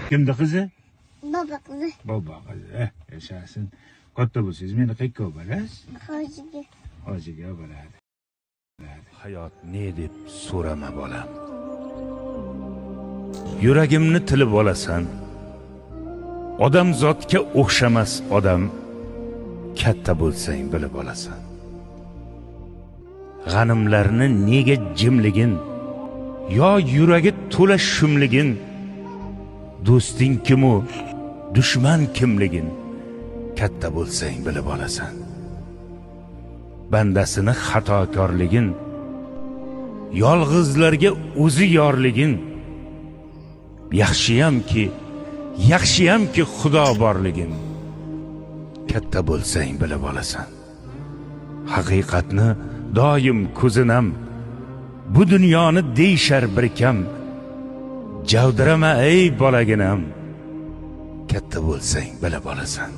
Kimdi qizi? Baba qizi. Baba qizi. Yashasın. Katta bo'lsangiz meni qayerga olib borasiz? Hojiga. Hojiga boradi. Hayot ne deb so'rama bolam. Yuragimni tilib olasan. Odam zotga o'xshamas odam. Katta bo'lsang bilib olasan. G'animlarni nega jimligin, yo yuragi to'la shumligin, do'sting kim u, dushman kimligin, katta bo'lsang bilib olasan. Bandasini xatokorligin, yolg'izlarga o'zi yorligin, yaxshiyamki Xudo borligin, katta bo'lsang bilib olasan. Haqiqatni doim ko'zinam, bu dunyoni deyshar bir kam. Javdirama ey bolaginam, katta bo'lsang bilib olasan.